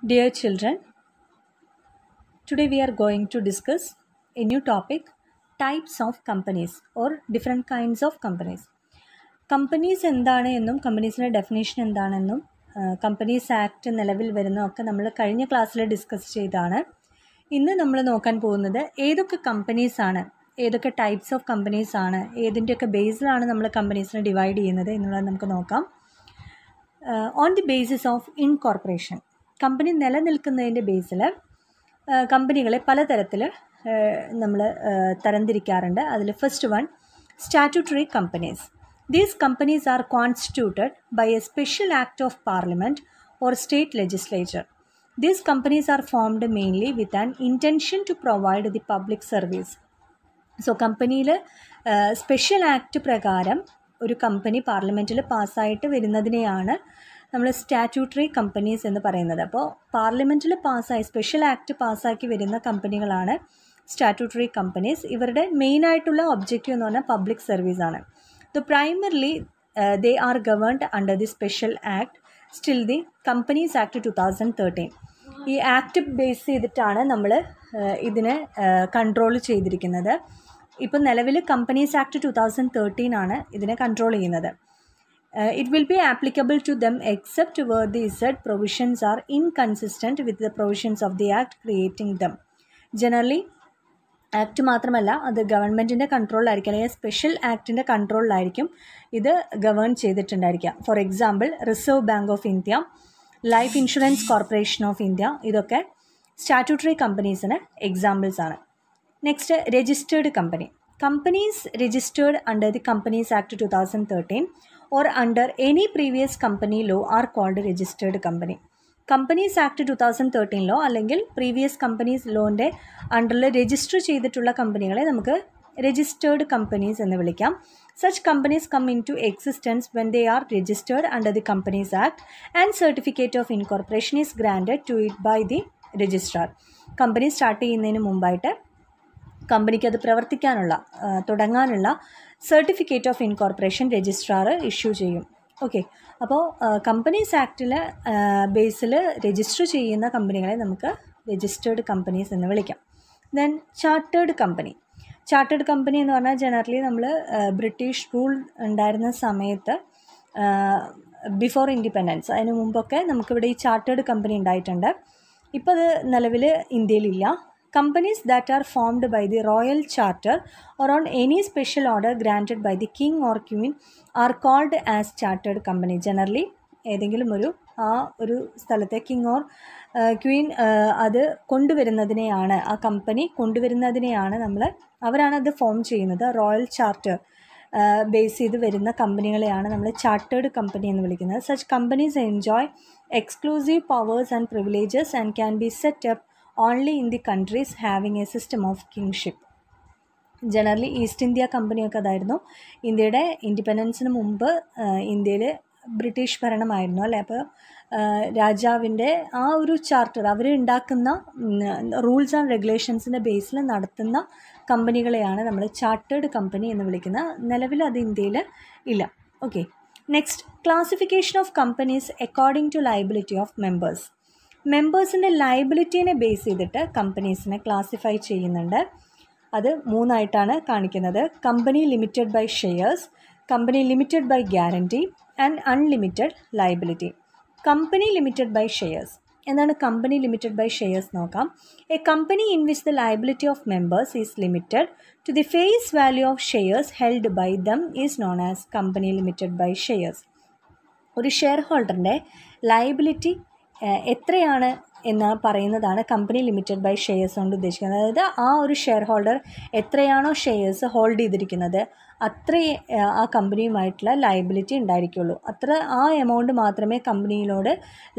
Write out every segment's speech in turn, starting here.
Dear children, today we are going to discuss a new topic, types of companies or different kinds of companies. Companies എന്താണ് എന്നും കമ്പനീസിൻ്റെ definition എന്താണെന്നും companies act നിലവിൽ വരുന്നതൊക്കെ നമ്മൾ കഴിഞ്ഞ ക്ലാസ്സിൽ ഡിസ്കസ് ചെയ്താണ്. ഇന്ന് നമ്മൾ നോക്കാൻ പോകുന്നത് ഏതൊക്കെ കമ്പനീസാണ്, ഏതൊക്കെ ടൈപ്സ് ഓഫ് കമ്പനീസ് ആണ്, ഏതിൻ്റെയൊക്കെ ബേസിലാണ് നമ്മൾ കമ്പനീസിനെ ഡിവൈഡ് ചെയ്യുന്നത് എന്നുള്ളത് നമുക്ക് നോക്കാം. On the basis of incorporation, company നിലനിൽക്കുന്നതിൻ്റെ ബേസിൽ കമ്പനികളെ പലതരത്തിൽ നമ്മൾ തരംതിരിക്കാറുണ്ട്. അതിൽ first one, statutory companies. These companies are constituted by a special act of parliament or state legislature. These companies are formed mainly with an intention to provide the public service. So, കമ്പനിയിൽ special act പ്രകാരം ഒരു company പാർലമെൻറ്റിൽ പാസ്സായിട്ട് വരുന്നതിനെയാണ് നമ്മൾ statutory companies എന്ന് പറയുന്നത്. അപ്പോൾ പാർലമെൻറ്റിൽ special act പാസ്സാക്കി വരുന്ന കമ്പനികളാണ് സ്റ്റാറ്റ്യൂട്ടറി കമ്പനീസ്. ഇവരുടെ മെയിനായിട്ടുള്ള ഒബ്ജക്റ്റീവ് എന്ന് പറഞ്ഞാൽ പബ്ലിക് സർവീസാണ്. So primarily they are governed under the Special Act, still the Companies Act 2013. ഈ ആക്ട് ബേസ് ചെയ്തിട്ടാണ് നമ്മൾ ഇതിനെ കൺട്രോൾ ചെയ്തിരിക്കുന്നത്. ഇപ്പം നിലവിൽ കമ്പനീസ് ആക്ട് 2013 ആണ് ഇതിനെ കൺട്രോൾ ചെയ്യുന്നത്. It will be applicable to them except where the said provisions are inconsistent with the provisions of the act creating them. Generally act മാത്രമല്ല, അത് ഗവൺമെൻറ്റിൻ്റെ കൺട്രോളിലായിരിക്കും, അല്ലെങ്കിൽ സ്പെഷ്യൽ ആക്ടിൻ്റെ കൺട്രോളിലായിരിക്കും ഇത് ഗവേൺ ചെയ്തിട്ടുണ്ടായിരിക്കുക. For example, reserve bank of India, life insurance corporation of India, ഇതൊക്കെ സ്റ്റാറ്റ്യൂട്ടറി കമ്പനീസിന് എക്സാമ്പിൾസ് ആണ്. Next, registered company. Companies registered under the companies act 2013 or under any previous company law R called registered company. Companies act 2013 അല്ലെങ്കിൽ previous companies ലോൻ്റെ അണ്ടറിൽ register ചെയ്തിട്ടുള്ള കമ്പനികളെ നമുക്ക് registered companies എന്ന് വിളിക്കാം. Such companies come into existence when they are registered under the companies act and certificate of incorporation is granted to it by the registrar. Company start ചെയ്യുന്നതിന് മുമ്പായിട്ട് കമ്പനിക്ക് അത് തുടങ്ങാനുള്ള certificate of incorporation registrar issue ചെയ്യും. Okay, അപ്പോൾ companies ആക്ടിൽ ബേസിൽ register ചെയ്യുന്ന കമ്പനികളെ നമുക്ക് രജിസ്റ്റേർഡ് കമ്പനീസ് എന്ന് വിളിക്കാം. Then chartered company. Chartered company എന്ന് പറഞ്ഞാൽ ജനറലി നമ്മൾ ബ്രിട്ടീഷ് റൂൾ ഉണ്ടായിരുന്ന സമയത്ത് ബിഫോർ ഇൻഡിപെൻഡൻസ്, അതിന് മുമ്പൊക്കെ നമുക്കിവിടെ ഈ ചാർട്ടേഡ് കമ്പനി ഉണ്ടായിട്ടുണ്ട്. ഇപ്പോൾ അത് നിലവിൽ ഇന്ത്യയിലില്ല. Companies that are formed by the royal charter or on any special order granted by the king or queen are called as chartered company. Generally ഏതെങ്കിലും ഒരു സ്ഥലത്തെ കിങ് ഓർ ക്വീൻ അത് കൊണ്ടുവരുന്നതിനെയാണ്, ആ കമ്പനി കൊണ്ടുവരുന്നതിനെയാണ് അവരാണ് അത് ഫോം ചെയ്യുന്നത്. റോയൽ ചാർട്ടർ ബേസ് ചെയ്ത് വരുന്ന കമ്പനികളെയാണ് നമ്മൾ ചാർട്ടേഡ് കമ്പനി എന്ന് വിളിക്കുന്നത്. Such companies enjoy exclusive powers and privileges and can be set up only in the countries having a system of kingship. Generally East India കമ്പനിയൊക്കെ അതായിരുന്നു. ഇന്ത്യയുടെ ഇൻഡിപെൻഡൻസിന് മുമ്പ് ഇന്ത്യയിൽ ബ്രിട്ടീഷ് ഭരണമായിരുന്നു അല്ലേ. അപ്പോൾ രാജാവിൻ്റെ ആ ഒരു ചാർട്ടർ, അവർ ഉണ്ടാക്കുന്ന റൂൾസ് ആൻഡ് റെഗുലേഷൻസിൻ്റെ ബേസിൽ നടത്തുന്ന കമ്പനികളെയാണ് നമ്മൾ ചാർട്ടേഡ് കമ്പനി എന്ന് വിളിക്കുന്നത്. നിലവിൽ അത് ഇന്ത്യയിൽ ഇല്ല. Okay, next, classification of companies according to liability of members. മെമ്പേഴ്സിൻ്റെ ലയബിലിറ്റീനെ ബേസ് ചെയ്തിട്ട് കമ്പനീസിനെ ക്ലാസിഫൈ ചെയ്യുന്നുണ്ട്. അത് മൂന്നായിട്ടാണ് കാണിക്കുന്നത്: company limited by shares, company limited by guarantee and unlimited liability. Company limited by shares. എന്താണ് കമ്പനി ലിമിറ്റഡ് ബൈ ഷെയർസ് നോക്കാം. A company in which the liability of members is limited to the face value of shares held by them is known as company limited by shares. ഒരു share ഹോൾഡറിൻ്റെ liability എത്രയാണ് എന്ന് പറയുന്നതാണ് company limited by shares കൊണ്ട് ഉദ്ദേശിക്കുന്നത്. അതായത് ആ ഒരു shareholder എത്രയാണോ ഷെയർസ് ഹോൾഡ് ചെയ്തിരിക്കുന്നത് അത്രേ ആ കമ്പനിയുമായിട്ടുള്ള ലയബിലിറ്റി ഉണ്ടായിരിക്കുള്ളൂ. ആ എമൗണ്ട് മാത്രമേ കമ്പനിയിലോട്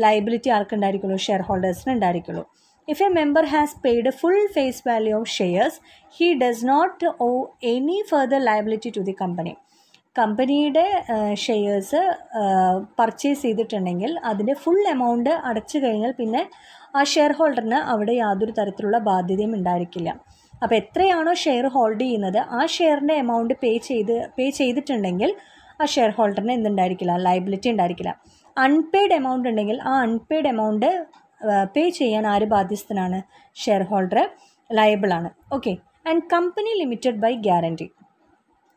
ലയബിലിറ്റി ആർക്കുണ്ടായിരിക്കുള്ളൂ, ഷെയർ ഹോൾഡേഴ്സിന് ഉണ്ടായിരിക്കുള്ളൂ. If a member has paid full face value of shares he does not owe any further liability to the company. കമ്പനിയുടെ ഷെയർസ് പർച്ചേസ് ചെയ്തിട്ടുണ്ടെങ്കിൽ അതിൻ്റെ ഫുൾ എമൗണ്ട് അടച്ചു കഴിഞ്ഞാൽ പിന്നെ ആ ഷെയർ ഹോൾഡറിന് അവിടെ യാതൊരു തരത്തിലുള്ള ബാധ്യതയും ഉണ്ടായിരിക്കില്ല. അപ്പോൾ എത്രയാണോ ഷെയർ ഹോൾഡ് ചെയ്യുന്നത് ആ ഷെയറിൻ്റെ എമൗണ്ട് പേ ചെയ്തിട്ടുണ്ടെങ്കിൽ ആ ഷെയർ ഹോൾഡറിന് എന്തുണ്ടായിരിക്കില്ല, ലയബിലിറ്റി ഉണ്ടായിരിക്കില്ല. അൺപെയ്ഡ് എമൗണ്ട് ഉണ്ടെങ്കിൽ ആ അൺപെയ്ഡ് എമൗണ്ട് പേ ചെയ്യാൻ ആര് ബാധ്യസ്ഥനാണ്? ഷെയർ ഹോൾഡർ ലയബിൾ ആണ്. Okay. And company limited by guarantee.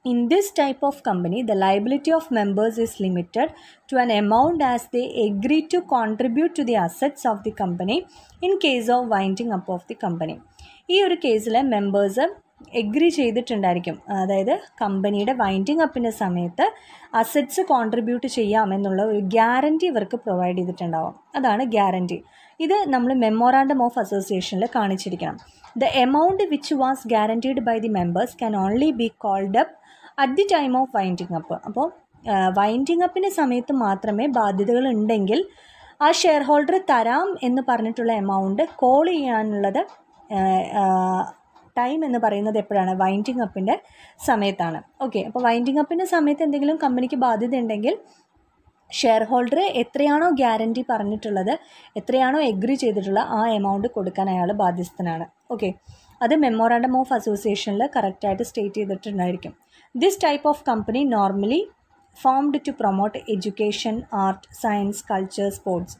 In this type of company, the liability of members is limited to an amount as they agree to contribute to the assets of the company in case of winding up of the company. ഈ ഒരു കേസിൽ members agree ചെയ്തിട്ടുണ്ടായിരിക്കും. അതായത് കമ്പനിയുടെ winding അപ്പിൻ്റെ സമയത്ത് assets contribute ചെയ്യാമെന്നുള്ള ഒരു guarantee ഇവർക്ക് provide ചെയ്തിട്ടുണ്ടാവും. അതാണ് ഗ്യാരണ്ടി. ഇത് നമ്മൾ മെമ്മോറാണ്ടം ഓഫ് അസോസിയേഷനിൽ കാണിച്ചിരിക്കണം. The amount which was guaranteed by the members can only be called up at the time of winding up. അപ്പോൾ വൈൻഡിങ് അപ്പിൻ്റെ സമയത്ത് മാത്രമേ ബാധ്യതകൾ ഉണ്ടെങ്കിൽ ആ ഷെയർ ഹോൾഡർ തരാം എന്ന് പറഞ്ഞിട്ടുള്ള എമൗണ്ട് കോൾ ചെയ്യാനുള്ളത് ടൈം എന്ന് പറയുന്നത് എപ്പോഴാണ്? വൈൻഡിങ് അപ്പിൻ്റെ സമയത്താണ്. ഓക്കെ. അപ്പോൾ വൈൻഡിങ് അപ്പിൻ്റെ സമയത്ത് എന്തെങ്കിലും കമ്പനിക്ക് ബാധ്യത ഉണ്ടെങ്കിൽ ഷെയർ ഹോൾഡർ എത്രയാണോ ഗ്യാരണ്ടി പറഞ്ഞിട്ടുള്ളത്, എത്രയാണോ എഗ്രി ചെയ്തിട്ടുള്ള ആ എമൗണ്ട് കൊടുക്കാൻ അയാൾ ബാധ്യസ്ഥനാണ്. ഓക്കെ. അത് മെമ്മോറാണ്ടം ഓഫ് അസോസിയേഷനിൽ കറക്റ്റായിട്ട് state ചെയ്തിട്ടുണ്ടായിരിക്കും. This type of company normally formed to promote education, art, science, culture, sports,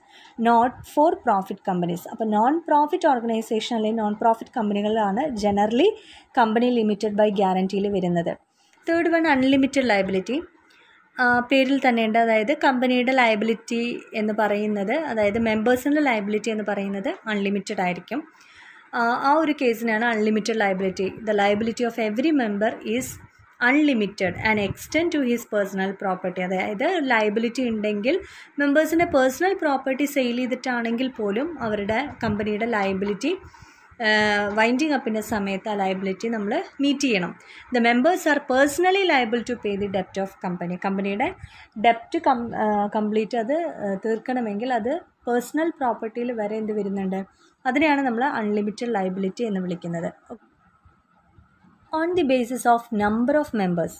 not for profit companies. അപ്പോൾ നോൺ പ്രോഫിറ്റ് ഓർഗനൈസേഷൻ അല്ലെങ്കിൽ നോൺ പ്രോഫിറ്റ് കമ്പനികളാണ് ജനറലി കമ്പനി ലിമിറ്റഡ് ബൈ ഗ്യാരണ്ടിയിൽ വരുന്നത്. Third one, unlimited liability. പേരിൽ തന്നെയുണ്ട്. അതായത് കമ്പനിയുടെ liability എന്ന് പറയുന്നത്, അതായത് മെമ്പേഴ്സിൻ്റെ ലയബിലിറ്റി എന്ന് പറയുന്നത് അൺലിമിറ്റഡ് ആയിരിക്കും. ആ ഒരു കേസിനാണ് unlimited liability. The liability of every member is unlimited and extend to his personal property. അതായത് ലയബിലിറ്റി ഉണ്ടെങ്കിൽ മെമ്പേഴ്സിൻ്റെ പേഴ്സണൽ പ്രോപ്പർട്ടി സെയിൽ ചെയ്തിട്ടാണെങ്കിൽ പോലും അവരുടെ കമ്പനിയുടെ ലയബിലിറ്റി വൈൻഡിങ് അപ്പിൻ്റെ സമയത്ത് ആ ലയബിലിറ്റി നമ്മൾ മീറ്റ് ചെയ്യണം. The members are personally liable to pay the ഡെപ്റ്റ് ഓഫ് കമ്പനി. കമ്പനിയുടെ ഡെപ്റ്റ് കംപ്ലീറ്റ് അത് തീർക്കണമെങ്കിൽ അത് പേഴ്സണൽ പ്രോപ്പർട്ടിയിൽ വരെ എന്ത് വരുന്നുണ്ട്? അതിനെയാണ് നമ്മൾ അൺലിമിറ്റഡ് ലയബിലിറ്റി എന്ന് വിളിക്കുന്നത്. On the basis of number of members.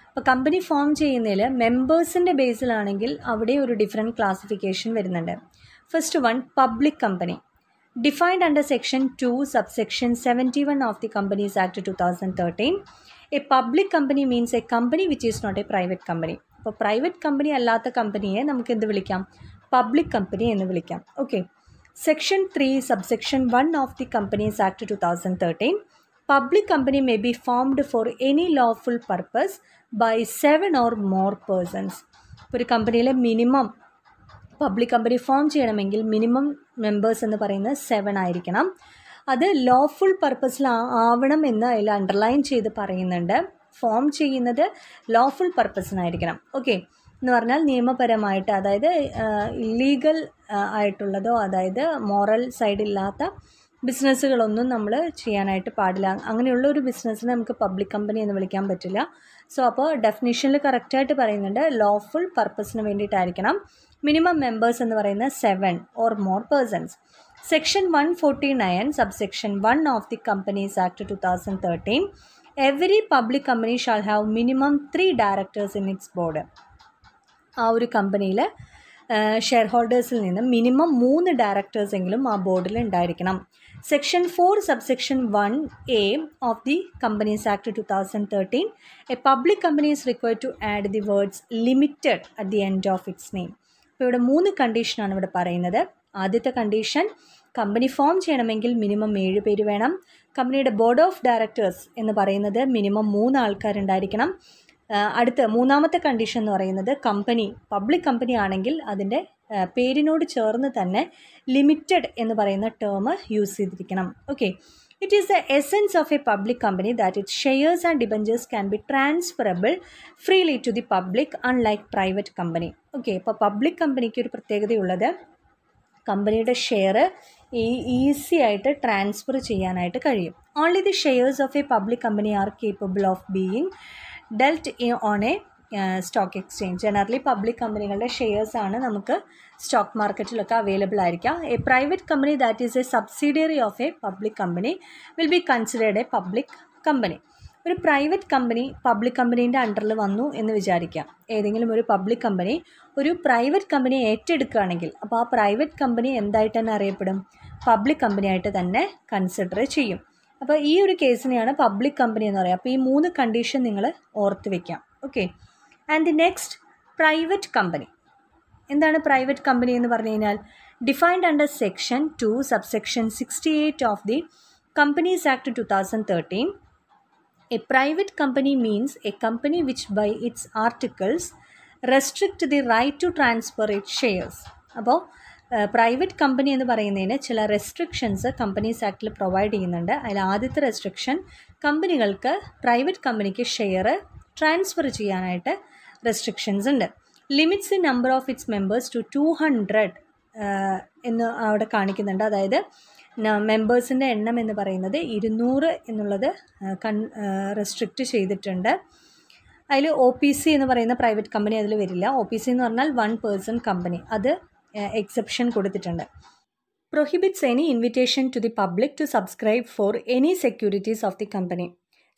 അപ്പോൾ കമ്പനി ഫോം ചെയ്യുന്നതിൽ മെമ്പേഴ്സിൻ്റെ ബേസിലാണെങ്കിൽ അവിടെ ഒരു ഡിഫറെൻറ്റ് ക്ലാസിഫിക്കേഷൻ വരുന്നുണ്ട്. First one, public company. Defined under section 2 subsection 71 of the Companies Act 2013. A public company means a company which is not a private company. അപ്പോൾ private company അല്ലാത്ത കമ്പനിയെ നമുക്ക് എന്ത് വിളിക്കാം? പബ്ലിക് കമ്പനി എന്ന് വിളിക്കാം. Okay. Section 3 subsection 1 of the Companies Act 2013. Public company may be formed for any lawful purpose by 7 or more persons. ഒരു കമ്പനിയിലെ മിനിമം പബ്ലിക് കമ്പനി ഫോം ചെയ്യണമെങ്കിൽ മിനിമം മെമ്പേഴ്സ് എന്ന് പറയുന്നത് 7 ആയിരിക്കണം. അത് ലോഫുൾ പർപ്പസിൽ ആവണം എന്ന് അതിൽ അണ്ടർലൈൻ ചെയ്ത് പറയുന്നുണ്ട്. ഫോം ചെയ്യുന്നത് ലോഫുൾ പർപ്പസിനായിരിക്കണം. ഓക്കെ. എന്ന് പറഞ്ഞാൽ നിയമപരമായിട്ട്, അതായത് ഇല്ലീഗൽ ആയിട്ടുള്ളതോ അതായത് മോറൽ സൈഡില്ലാത്ത ബിസിനസ്സുകളൊന്നും നമ്മൾ ചെയ്യാനായിട്ട് പാടില്ല. അങ്ങനെയുള്ള ഒരു ബിസിനസ്സിനെ നമുക്ക് പബ്ലിക് കമ്പനി എന്ന് വിളിക്കാൻ പറ്റില്ല. സോ അപ്പോൾ ഡെഫിനിഷനിൽ കറക്റ്റായിട്ട് പറയുന്നുണ്ട് ലോഫുൾ പർപ്പസിന് വേണ്ടിയിട്ടായിരിക്കണം. മിനിമം മെമ്പേഴ്സ് എന്ന് പറയുന്നത് 7 or more persons. Section 149 subsection 1 of the Companies Act 2013. Every public company shall have minimum 3 directors in its board. ആ ഒരു കമ്പനിയിൽ ഷെയർ ഹോൾഡേഴ്സിൽ നിന്ന് മിനിമം 3 ഡയറക്ടേഴ്സ് എങ്കിലും ആ ബോർഡിൽ ഉണ്ടായിരിക്കണം. Section 4 subsection 1A of the Companies Act 2013. A public company is required to add the words limited at the end of its name. അപ്പോൾ ഇവിടെ 3 കണ്ടീഷനാണ് ഇവിടെ പറയുന്നത്. ആദ്യത്തെ കണ്ടീഷൻ, കമ്പനി ഫോം ചെയ്യണമെങ്കിൽ മിനിമം 7 പേര് വേണം. കമ്പനിയുടെ ബോർഡ് ഓഫ് ഡയറക്ടേഴ്സ് എന്ന് പറയുന്നത് മിനിമം 3 ആൾക്കാരുണ്ടായിരിക്കണം. അടുത്ത മൂന്നാമത്തെ കണ്ടീഷൻ എന്ന് പറയുന്നത് കമ്പനി പബ്ലിക് കമ്പനി ആണെങ്കിൽ അതിൻ്റെ പേരിനോട് ചേർന്ന് തന്നെ ലിമിറ്റഡ് എന്ന് പറയുന്ന ടേം യൂസ് ചെയ്തിരിക്കണം. Okay. It is the essence of a public company that its shares and debentures can be transferable freely to the public unlike private company. Okay. ഇപ്പോൾ public കമ്പനിക്ക് ഒരു പ്രത്യേകതയുള്ളത് കമ്പനിയുടെ ഷെയർ ഈസി ആയിട്ട് transfer ചെയ്യാനായിട്ട് കഴിയും. Only the shares of a public company are capable of being dealt on a stock exchange. Generally public കമ്പനികളുടെ ഷെയർസാണ് നമുക്ക് സ്റ്റോക്ക് മാർക്കറ്റിലൊക്കെ അവൈലബിൾ ആയിരിക്കാം. A private company that is a subsidiary of a public company will be considered a public company. ഒരു private company public കമ്പനീൻ്റെ അണ്ടറിൽ വന്നു എന്ന് വിചാരിക്കാം. ഏതെങ്കിലും ഒരു പബ്ലിക് കമ്പനി ഒരു പ്രൈവറ്റ് കമ്പനിയെ ഏറ്റെടുക്കുകയാണെങ്കിൽ അപ്പോൾ ആ പ്രൈവറ്റ് കമ്പനി എന്തായിട്ട് തന്നെ അറിയപ്പെടും? പബ്ലിക് കമ്പനിയായിട്ട് തന്നെ കൺസിഡർ ചെയ്യും. അപ്പോൾ ഈ ഒരു കേസിനെയാണ് പബ്ലിക് കമ്പനി എന്ന് പറയുക. അപ്പോൾ ഈ 3 കണ്ടീഷൻ നിങ്ങൾ ഓർത്ത് വയ്ക്കാം. Okay. And the next, private company. എന്താണ് പ്രൈവറ്റ് കമ്പനി എന്ന് പറഞ്ഞു കഴിഞ്ഞാൽ? defined under Section 2, subsection 68 of the Companies Act 2013. A private company means a company which by its articles restrict the right to transfer its shares. അപ്പോൾ private company എന്ന് പറയുന്നതിന് ചില restrictions companies ആക്ടിൽ provide ചെയ്യുന്നുണ്ട്. അതിൽ ആദ്യത്തെ റെസ്ട്രിക്ഷൻ, കമ്പനികൾക്ക് private കമ്പനിക്ക് share transfer ചെയ്യാനായിട്ട് റെസ്ട്രിക്ഷൻസ് ഉണ്ട്. Limits the number of its members to 200 എന്ന് അവിടെ കാണിക്കുന്നുണ്ട്. അതായത് മെമ്പേഴ്സിൻ്റെ എണ്ണം എന്ന് പറയുന്നത് 200 എന്നുള്ളത് റെസ്ട്രിക്റ്റ് ചെയ്തിട്ടുണ്ട്. അതിൽ OPC എന്ന് പറയുന്ന പ്രൈവറ്റ് കമ്പനി അതിൽ വരില്ല. OPC എന്ന് പറഞ്ഞാൽ 1 person കമ്പനി, അത് എക്സെപ്ഷൻ കൊടുത്തിട്ടുണ്ട്. Prohibits any invitation to the public to subscribe for any securities of the company.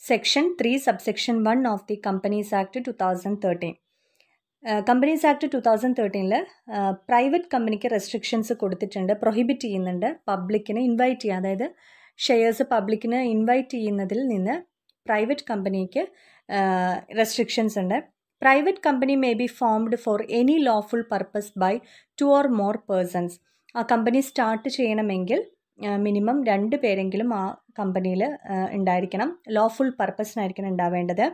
Section 3 subsection 1 of the companies act 2013. Companies act 2013 private കമ്പനിക്ക് റെസ്ട്രിക്ഷൻസ് കൊടുത്തിട്ടുണ്ട്, പ്രൊഹിബിറ്റ് ചെയ്യുന്നുണ്ട്. പബ്ലിക്കിനെ ഇൻവൈറ്റ് ചെയ്യുക, അതായത് ഷെയർസ് പബ്ലിക്കിന് ഇൻവൈറ്റ് ചെയ്യുന്നതിൽ നിന്ന് പ്രൈവറ്റ് കമ്പനിക്ക് റെസ്ട്രിക്ഷൻസ് ഉണ്ട്. Private company may be formed for any lawful purpose by 2 or more persons. ആ കമ്പനി സ്റ്റാർട്ട് ചെയ്യണമെങ്കിൽ മിനിമം 2 പേരെങ്കിലും ആ കമ്പനിയിൽ ഉണ്ടായിരിക്കണം. ലോഫുൾ പർപ്പസിനായിരിക്കണം ഉണ്ടാവേണ്ടത്.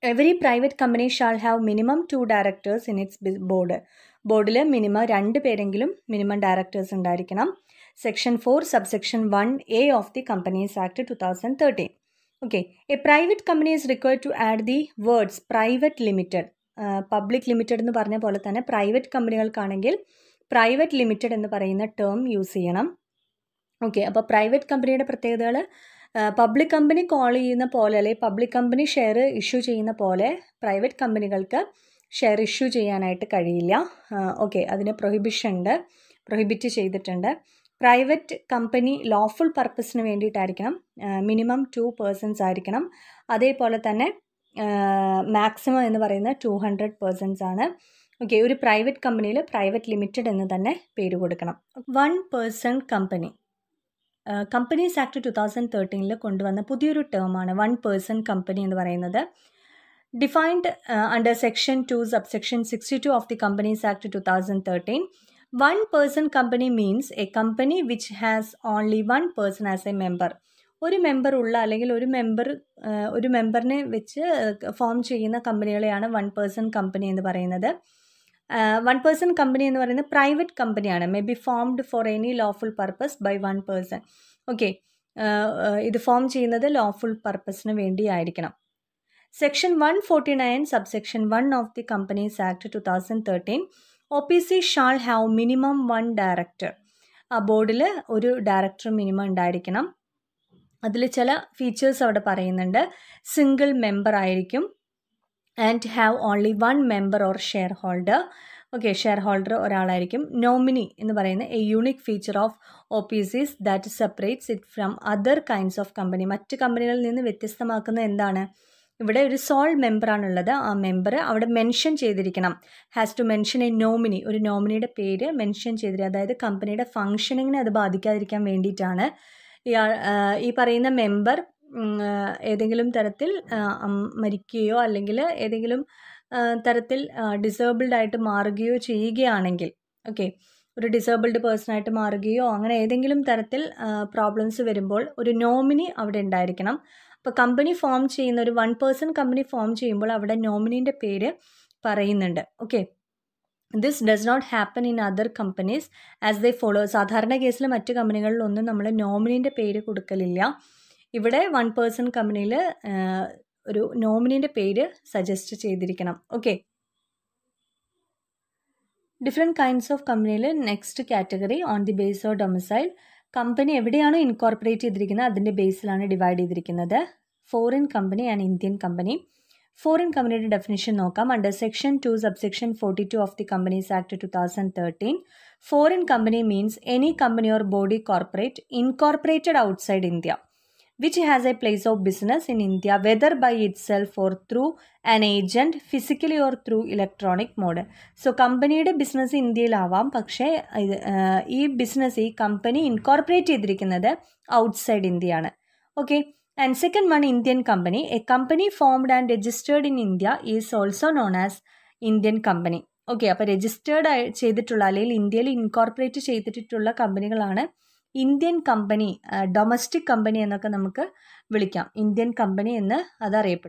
Every private company shall have minimum 2 directors in its board. ബോർഡിൽ മിനിമം 2 പേരെങ്കിലും മിനിമം ഡയറക്ടേഴ്സ് ഉണ്ടായിരിക്കണം. Section 4 subsection 1A of the companies act 2013. Okay, a private company is required to add the words private limited. Public limited എന്ന് പറഞ്ഞ പോലെ തന്നെ private കമ്പനികൾക്കാണെങ്കിൽ private limited എന്ന് പറയുന്ന term use ചെയ്യണം. ഓക്കെ, അപ്പോൾ പ്രൈവറ്റ് കമ്പനിയുടെ പ്രത്യേകതകൾ, പബ്ലിക് കമ്പനി കോൾ ചെയ്യുന്ന പോലെ അല്ലെങ്കിൽ പബ്ലിക് കമ്പനി ഷെയർ ഇഷ്യൂ ചെയ്യുന്ന പോലെ പ്രൈവറ്റ് കമ്പനികൾക്ക് ഷെയർ ഇഷ്യൂ ചെയ്യാനായിട്ട് കഴിയില്ല. ഓക്കെ, അതിന് പ്രൊഹിബിറ്റ് ചെയ്തിട്ടുണ്ട്. പ്രൈവറ്റ് കമ്പനി ലോഫുൾ പർപ്പസിന് വേണ്ടിയിട്ടായിരിക്കണം, മിനിമം 2 persons ആയിരിക്കണം. അതേപോലെ തന്നെ മാക്സിമം എന്ന് പറയുന്നത് 200 persons ആണ്. ഓക്കെ, ഒരു പ്രൈവറ്റ് കമ്പനിയിൽ പ്രൈവറ്റ് ലിമിറ്റഡ് എന്ന് തന്നെ പേര് കൊടുക്കണം. 1 person കമ്പനി കമ്പനീസ് ആക്ട് 2013 കൊണ്ടുവന്ന പുതിയൊരു ടേമാണ് 1 person കമ്പനി എന്ന് പറയുന്നത്. Defined under section 2 subsection 62 of the companies act 2013. 1 person company means a company which has only 1 person as a member. ഒരു മെമ്പർ ഉള്ള അല്ലെങ്കിൽ ഒരു മെമ്പറിനെ വെച്ച് ഫോം ചെയ്യുന്ന കമ്പനികളെയാണ് 1 person കമ്പനി എന്ന് പറയുന്നത്. 1 person കമ്പനി എന്ന് പറയുന്നത് പ്രൈവറ്റ് കമ്പനിയാണ്. May be formed for any lawful purpose by 1 person. Okay, ഇത് ഫോം ചെയ്യുന്നത് ലോഫുൾ പർപ്പസിന് വേണ്ടിയായിരിക്കണം. Section 149 subsection 1 of the companies act 2013. OPC shall have minimum 1 director. ആ ബോർഡിൽ ഒരു ഡയറക്ടർ മിനിമം ഉണ്ടായിരിക്കണം. അതിൽ ചില ഫീച്ചേഴ്സ് അവിടെ പറയുന്നുണ്ട്. സിംഗിൾ മെമ്പർ ആയിരിക്കും and have only 1 member or shareholder. Okay, shareholder ഒരാളായിരിക്കും. നോമിനി എന്ന് പറയുന്ന a unique feature of OPCs that separates it from other kinds of company. മറ്റ് കമ്പനികളിൽ നിന്ന് വ്യത്യസ്തമാക്കുന്നത് എന്താണ്? ഇവിടെ ഒരു സോൾ മെമ്പറാണുള്ളത്. ആ മെമ്പർ അവിടെ മെൻഷൻ ചെയ്തിരിക്കണം. Has to mention a nominee, ഒരു നോമിനിയുടെ പേര് മെൻഷൻ ചെയ്തിരിക്കുക. അതായത് കമ്പനിയുടെ ഫങ്ഷനിങ്ങിനെ അത് ബാധിക്കാതിരിക്കാൻ വേണ്ടിയിട്ടാണ്. ഈ പറയുന്ന മെമ്പർ ഏതെങ്കിലും തരത്തിൽ മരിക്കുകയോ അല്ലെങ്കിൽ ഏതെങ്കിലും തരത്തിൽ ഡിസേബിൾഡ് ആയിട്ട് മാറുകയോ ചെയ്യുകയാണെങ്കിൽ, ഓക്കെ, ഒരു ഡിസേബിൾഡ് പേഴ്സണായിട്ട് മാറുകയോ അങ്ങനെ ഏതെങ്കിലും തരത്തിൽ പ്രോബ്ലംസ് വരുമ്പോൾ ഒരു നോമിനി അവിടെ ഉണ്ടായിരിക്കണം. അപ്പോൾ കമ്പനി ഫോം ചെയ്യുന്ന ഒരു 1 person കമ്പനി ഫോം ചെയ്യുമ്പോൾ അവിടെ നോമിനീൻ്റെ പേര് പറയുന്നുണ്ട്. Okay, this does not happen in other companies as they follow. സാധാരണ കേസിൽ മറ്റ് കമ്പനികളിലൊന്നും നമ്മൾ നോമിനീൻ്റെ പേര് കൊടുക്കലില്ല. ഇവിടെ 1 person കമ്പനിയിൽ ഒരു നോമിനീൻ്റെ പേര് സജസ്റ്റ് ചെയ്തിരിക്കണം. ഓക്കെ, ഡിഫറെൻറ്റ് കൈൻഡ്സ് ഓഫ് കമ്പനിയിൽ next category on the base of domicile. Company എവിടെയാണോ ഇൻകോർപ്പറേറ്റ് ചെയ്തിരിക്കുന്നത് അതിൻ്റെ ബേസിലാണ് ഡിവൈഡ് ചെയ്തിരിക്കുന്നത്. Foreign company and Indian company. Foreign കമ്പനിയുടെ ഡെഫിനിഷൻ നോക്കാം. Under section 2 subsection 42 of the companies act 2013. Foreign company means any company or body corporate incorporated outside India which has a place of business in India whether by itself or through an agent physically or through electronic mode. So കമ്പനിയുടെ business ഇന്ത്യയിലാവാം, പക്ഷേ ഈ business ഈ company incorporate ചെയ്തിരിക്കുന്നത് outside ഇന്ത്യയാണ്. Okay, and second one Indian company. A company formed and registered in India is also known as Indian company. Okay, അപ്പോൾ registered ചെയ്തിട്ടുള്ള അല്ലെങ്കിൽ ഇന്ത്യയിൽ ഇൻകോർപ്പറേറ്റ് ചെയ്തിട്ടുള്ള കമ്പനികളാണ് ഇന്ത്യൻ കമ്പനി, ഡൊമസ്റ്റിക് കമ്പനി എന്നൊക്കെ നമുക്ക് വിളിക്കാം. ഇന്ത്യൻ കമ്പനി എന്ന് അത് അറിയപ്പെടും.